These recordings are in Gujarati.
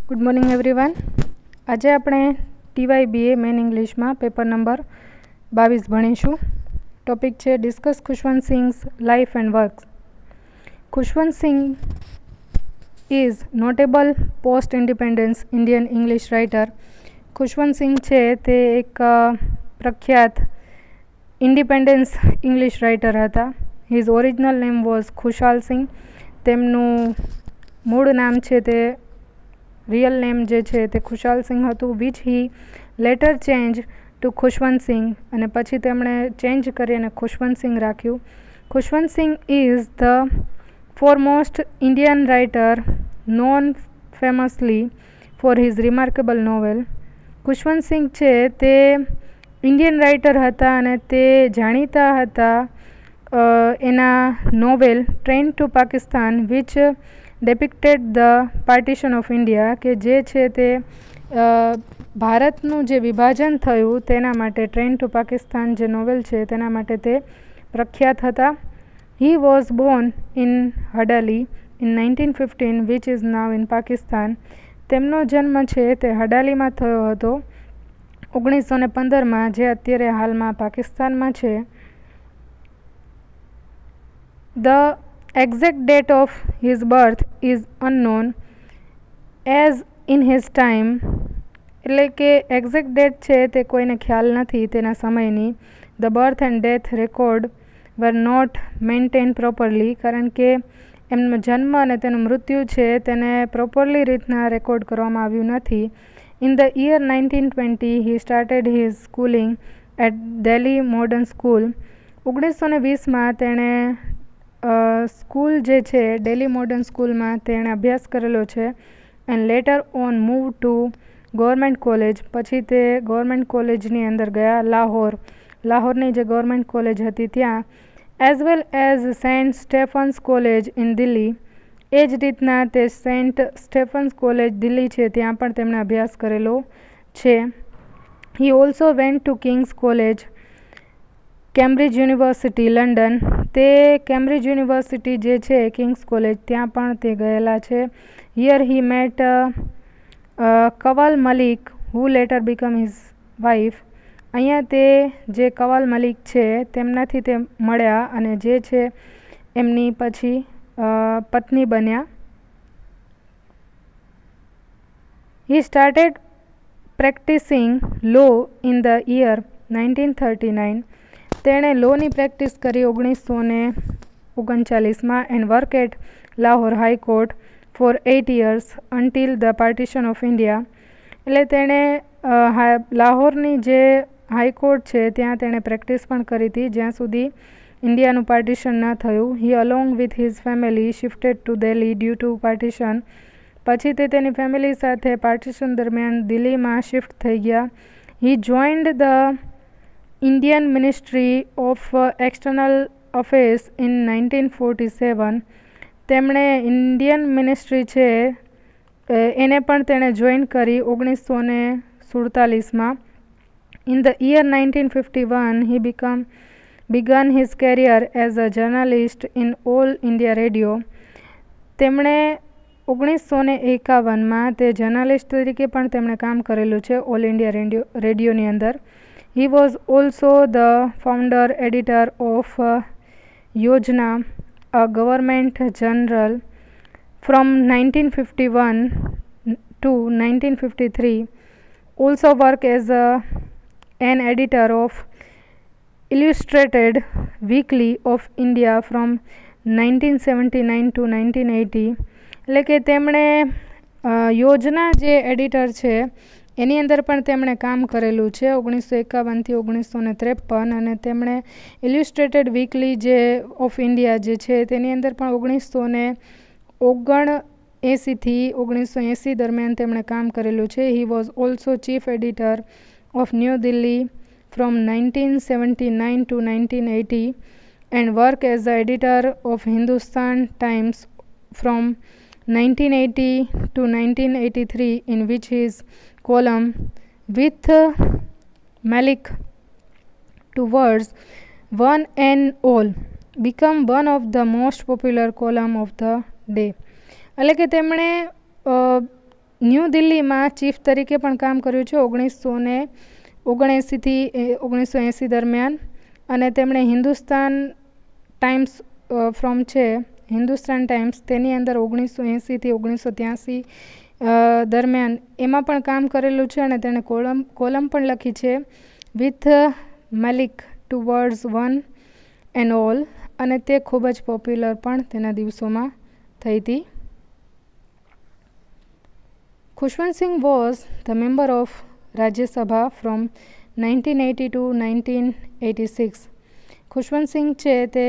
Good morning everyone. આજે આપણે TYBA મેન ઇંગ્લિશમાં પેપર નંબર 22 ભણીશું. ટોપિક છે discuss Khushwant Singh's life and works. Khushwant Singh is notable post independence Indian English writer. Khushwant Singh છે તે એક પ્રખ્યાત ઇન્ડિપેન્ડન્સ ઇંગ્લિશ રાઇટર હતા. His original name was Khushal Singh. તેમનું મૂળ નામ છે તે રિયલ નેમ જે છે તે ખુશાલ સિંઘ હતું, which he later change to Khushwant Singh, અને પછી તેમણે ચેન્જ કરી અને ખુશવંત સિંઘ રાખ્યું. Khushwant Singh is the foremost Indian writer known famously for his remarkable novel. Khushwant Singh છે તે ઇન્ડિયન રાઇટર હતા અને તે જાણીતા હતા એના novel train to Pakistan which depicted the partition of India, કે જે છે તે ભારતનું જે વિભાજન થયું તેના માટે ટ્રેન ટુ પાકિસ્તાન જે નોવેલ છે તેના માટે તે પ્રખ્યાત હતા. He was born in Hadali in 1915 which is now in Pakistan. તેમનો જન્મ છે તે હડાલીમાં થયો હતો 1915માં, જે અત્યારે હાલમાં પાકિસ્તાનમાં છે. The exact date of his birth is unknown as in his time, એટલે કે એક્ઝેક્ટ ડેટ છે તે કોઈને ખ્યાલ નથી તેના સમયની. The birth and death record were not maintain properly, કારણ કે એમનો જન્મ અને તેનું મૃત્યુ છે તેને પ્રોપરલી રીતના રેકોર્ડ કરવામાં આવ્યું નથી. In the year 1920 he started his schooling at Delhi Modern School. 1920માં તેણે સ્કૂલ જે છે ડેલી મોડર્ન સ્કૂલમાં તેણે અભ્યાસ કરેલો છે. And letter on move to government college, પછી તે ગવર્મેન્ટ કોલેજની અંદર ગયા લાહોરની જે ગવર્મેન્ટ કોલેજ હતી ત્યાં, as well as Saint Stephen's college in Delhi. એ જ રીતના તે સેન્ટ સ્ટેફન્સ કોલેજ દિલ્હી છે ત્યાં પણ તેમણે અભ્યાસ કરેલો છે. He also went to King's college Cambridge university London. તે કેમ્બ્રિજ યુનિવર્સિટી જે છે કિંગ્સ કોલેજ ત્યાં પણ તે ગયેલા છે. Here he met Kawal Malik who later become his wife. અહીંયા તે જે કવાલ મલિક છે તેમનાથી તે મળ્યા અને જે છે એમની પછી પત્ની બન્યા. He started practising law in the year 1939. તેણે લોની પ્રેક્ટિસ કરી 1939માં and work at Lahore high court for 8 years until the partition of India. એટલે તેણે લાહોરની જે હાઈકોર્ટ છે ત્યાં તેણે પ્રેક્ટિસ પણ કરી હતી જ્યાં સુધી ઇન્ડિયાનું પાર્ટીશન ન થયું. He along with his family shifted to Delhi due to partition. પછી તે તેની ફેમિલી સાથે પાર્ટીશન દરમિયાન દિલ્હીમાં શિફ્ટ થઈ ગયા. He joined the Indian ministry of external affairs in 1947. તેમણે ઇન્ડિયન મિનિસ્ટ્રી છે એને પણ તેણે જોઈન કરી 1947માં. In the year 1951 he began his career as a journalist in All India Radio. તેમણે 1951માં તે જર્નલિસ્ટ તરીકે પણ તેમણે કામ કરેલું છે ઓલ ઇન્ડિયા રેડિયોની અંદર. He was also the founder editor of Yojana, a government journal from 1951 to 1953. Also worked as an editor of Illustrated Weekly of India from 1979 to 1980. એટલે કે તેમણે યોજના જે એડિટર છે એની અંદર પણ તેમણે કામ કરેલું છે 1951થી 1953, અને તેમણે ઇલ્યુસ્ટ્રેટેડ વીકલી જે ઓફ ઇન્ડિયા જે છે તેની અંદર પણ 1979થી 1980 દરમિયાન તેમણે કામ કરેલું છે. He was also chief editor of new Delhi from 1979 to 1980 and work as a editor of Hindustan times from 1980 to 1983, in which his column with Malik towards one and all become one of the most popular column of the day. એટલે કે તેમણે ન્યૂ દિલ્હીમાં ચીફ તરીકે પણ કામ કર્યું છે 1979 થી 1980 દરમિયાન. અને તેમણે હિન્દુસ્તાન ટાઈમ્સ હિન્દુસ્તાન ટાઈમ્સ તેની અંદર 1980 થી 1983 દરમિયાન એમાં પણ કામ કરેલું છે. અને તેણે કોલમ પણ લખી છે with Malik towards one and all, અને તે ખૂબ જ પોપ્યુલર પણ તેના દિવસોમાં થઈ હતી. Khushwant Singh was the member of Rajya Sabha from 1980 to 1986. Khushwant Singh છે તે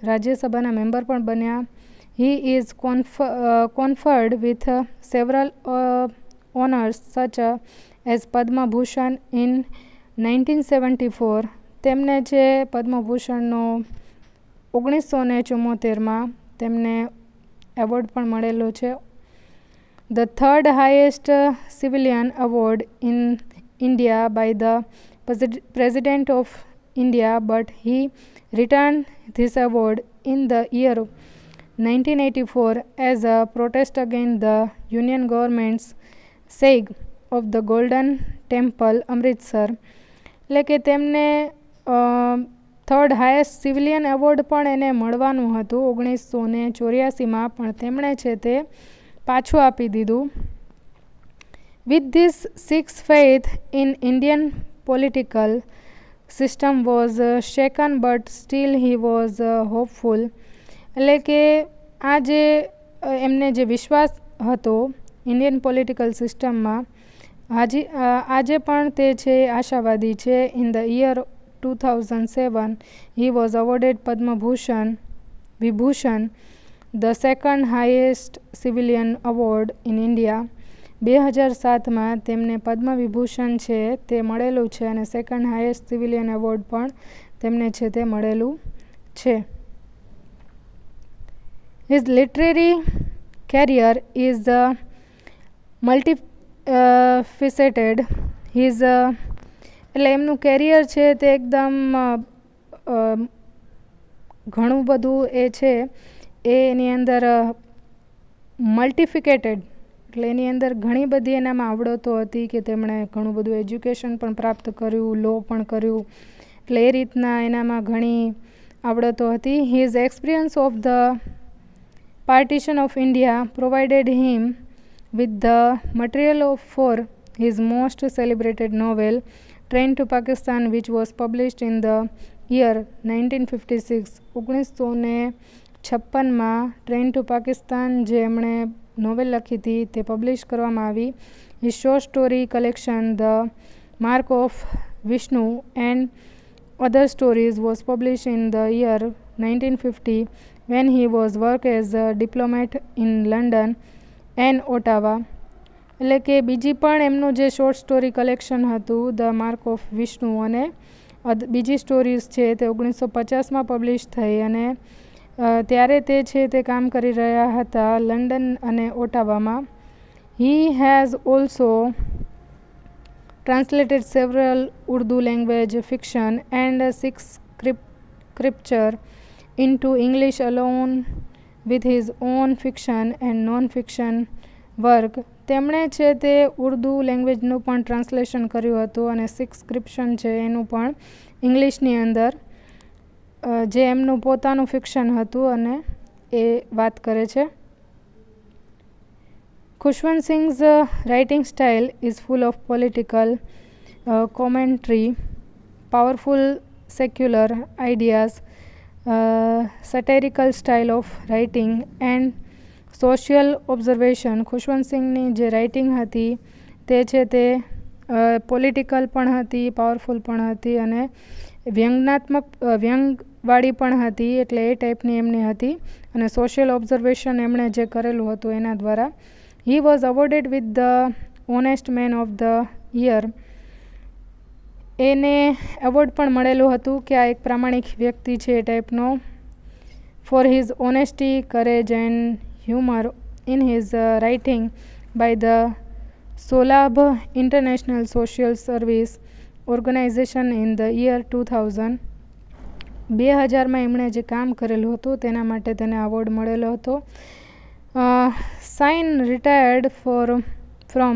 રાજ્યસભાના મેમ્બર પણ બન્યા. He is conferred with several honors such as Padma Bhushan in 1974. તેમને જે પદ્મભૂષણનો 1974માં તેમને એવોર્ડ પણ મળેલો છે. The third highest civilian award in India by the President of India, but he returned this award in the year 1984 as a protest against the Union government's siege of the Golden Temple, Amritsar. એટલે કે તેમને થર્ડ હાઈએસ્ટ સિવિલિયન એવોર્ડ પણ એને મળવાનું હતું 1984માં, પણ તેમણે છે તે પાછું આપી દીધું. With this, Sikh's faith in Indian political system was shaken, but still he was hopeful. એટલે કે આ જે એમને જે વિશ્વાસ હતો ઇન્ડિયન પોલિટિકલ સિસ્ટમમાં, આજે પણ તે છે આશાવાદી છે. In the year 2007 he was awarded Padma Vibhushan, the second highest civilian award in India. 2007માં તેમને પદ્મ વિભૂષણ છે તે મળેલું છે, અને સેકન્ડ હાઈએસ્ટ સિવિલિયન એવોર્ડ પણ તેમને છે તે મળેલું છે. His literary career is multifaceted. એટલે એમનું કેરિયર છે તે એકદમ ઘણું બધું એ છે એની અંદર મલ્ટિફિકેટેડ, એટલે એની અંદર ઘણી બધી એનામાં આવડતો હતી કે તેમણે ઘણું બધું એજ્યુકેશન પણ પ્રાપ્ત કર્યું, લો પણ કર્યું, એટલે એ રીતના એનામાં ઘણી આવડતો હતી. His experience of the partition of India provided him with the material for his most celebrated novel train to Pakistan, which was published in the year 1956. 1956માં ટ્રેન ટુ પાકિસ્તાન જે એમણે નોવેલ લખી હતી તે પબ્લિશ કરવામાં આવી. His short story collection the mark of Vishnu and other stories was publish in the year 1950 when he was work as a diplomat in London and Ottawa. એટલે કે બીજી પણ એમનું જે શોર્ટ સ્ટોરી કલેક્શન હતું ધ માર્ક ઓફ વિષ્ણુ, અને બીજી સ્ટોરીઝ છે તે 1950માં પબ્લિશ થઈ, અને ત્યારે તે છે તે કામ કરી રહ્યા હતા લંડન અને ઓટાવામાં. He has also translated several Urdu language fiction and Sikh scripture into English along with his own fiction and non-fiction work. તેમણે છે તે ઉર્દુ લેંગ્વેજનું પણ ટ્રાન્સલેશન કર્યું હતું, અને સિક્સ સ્ક્રિપ્શન છે એનું પણ ઇંગ્લિશની અંદર જે એમનું પોતાનું ફિક્શન હતું અને એ વાત કરે છે. Khushwant સિંઘ's writing style is full of political commentary, powerful secular ideas, satirical style of writing and social observation. Khushwant સિંઘની જે રાઇટિંગ હતી તે છે તે પોલિટિકલ પણ હતી, પાવરફુલ પણ હતી, અને વ્યંગવાળી પણ હતી, એટલે એ ટાઈપની એમની હતી. અને સોશિયલ ઓબ્ઝર્વેશન એમણે જે કરેલું હતું એના દ્વારા. He was awarded with the honest man of the year. એને એવોર્ડ પણ મળેલું હતું કે આ એક પ્રામાણિક વ્યક્તિ છે એ ટાઈપનો. For his honesty, courage and humour in his writing by the Sulabh international social service organisation in the year 2000. 2000માં એમણે જે કામ કરેલું હતું તેના માટે તેને એવોર્ડ મળેલો હતો. Since retired from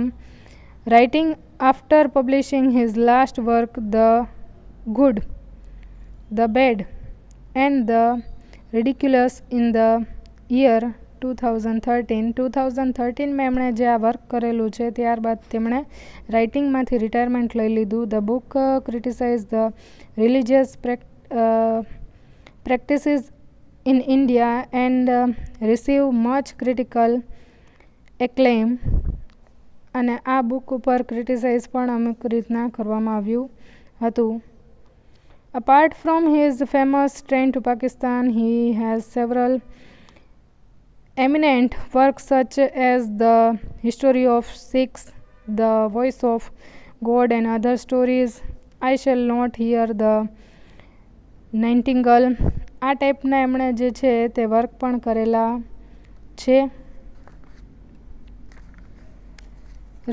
writing after publishing his last work, The Good, the Bad and the Ridiculous in the year 2013 में એમણે જે આ વર્ક કરેલું છે ત્યારબાદ તેમણે રાઇટિંગમાંથી રિટાયરમેન્ટ લઈ લીધું. The book criticise the religious practices in India and receive much critical acclaim. અને આ બુક ઉપર ક્રિટિસાઇઝ પણ અમુક રીતના કરવામાં આવ્યું હતું. Apart from his famous Train to Pakistan, he has several eminent works such as The History of Sikhs, The Voice of God and Other Stories, I Shall Not Hear the Nightingale. આ ટાઈપના એમણે જે છે તે વર્ક પણ કરેલા છે.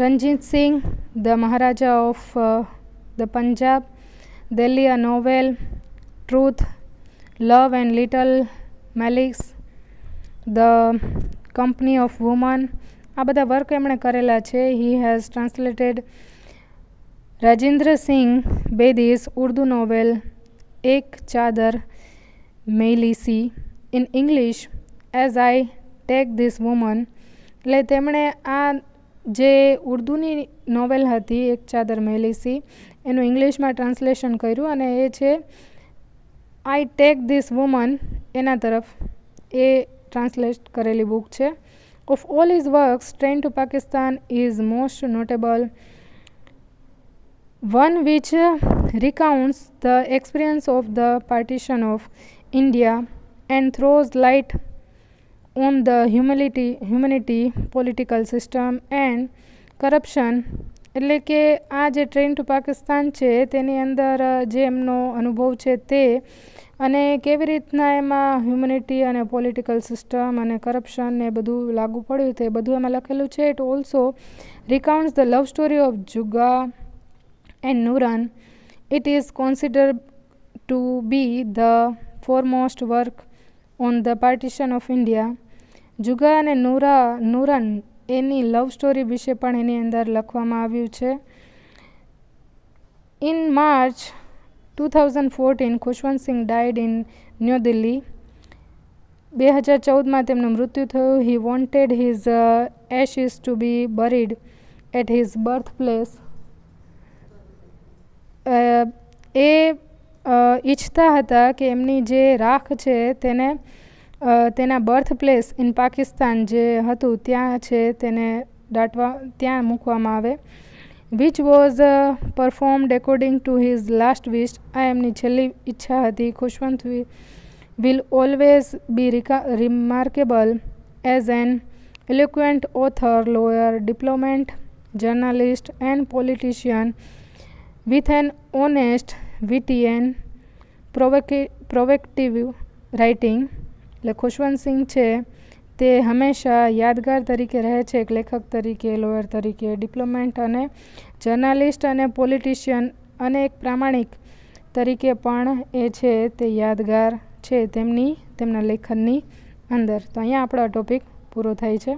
Ranjit Singh, the Maharaja of the Punjab, Delhi a novel, truth, love and little malice, the company of women, આ બધા વર્ક એમણે કરેલા છે. He has translated Rajinder Singh Bedi's Urdu novel Ek Chadar Maili Si in English as I take this woman. એટલે તેમણે આ જે ઉર્દુની નોવેલ હતી એક ચાદર મેલી સી એનું ઇંગ્લિશમાં ટ્રાન્સલેશન કર્યું અને એ છે આઈ ટેક ધીસ વુમન એના તરફ એ ટ્રાન્સલેટ કરેલી બુક છે. Of all his works, train to Pakistan is most notable, one which recounts the experience of the partition of India and throws light on the humanity, political system and corruption. એટલે કે આ જે ટ્રેન ટુ પાકિસ્તાન છે તેની અંદર જે એમનો અનુભવ છે તે અને કેવી રીતના એમાં હ્યુમનિટી અને પોલિટિકલ સિસ્ટમ અને કરપ્શન ને બધું લાગુ પડ્યું તે બધું એમાં લખેલું છે. It also recounts the love story of Juga and Nuran. It is considered to be the foremost work on the partition of India. જુગા અને નુરન એની લવ સ્ટોરી વિશે પણ એની અંદર લખવામાં આવ્યું છે. In March 2014 Khushwant Singh died in New Delhi. 2014માં તેમનું મૃત્યુ થયું. He wanted his ashes to be buried at his birth place. એ ઈચ્છતા હતા કે એમની જે રાખ છે તેને તેના બર્થ પ્લેસ ઇન પાકિસ્તાન જે હતું ત્યાં છે તેને ત્યાં મૂકવામાં આવે. Which was performed according to his last wish. આ એમની છેલ્લી ઈચ્છા હતી. Khushwant will always be remarkable as an eloquent author, lawyer, diplomat, journalist and politician with an honest, witty and provocative writing. એટલે ખુશવંત સિંહ છે તે હંમેશા યાદગાર તરીકે રહે છે, એક લેખક તરીકે, લોયર તરીકે, ડિપ્લોમેટ અને જર્નાલિસ્ટ અને પોલિટિશિયન અને એક પ્રામાણિક તરીકે પણ એ છે તે યાદગાર છે તેમના લેખનની અંદર. તો અહીંયા આપણો ટોપિક પૂરો થાય છે.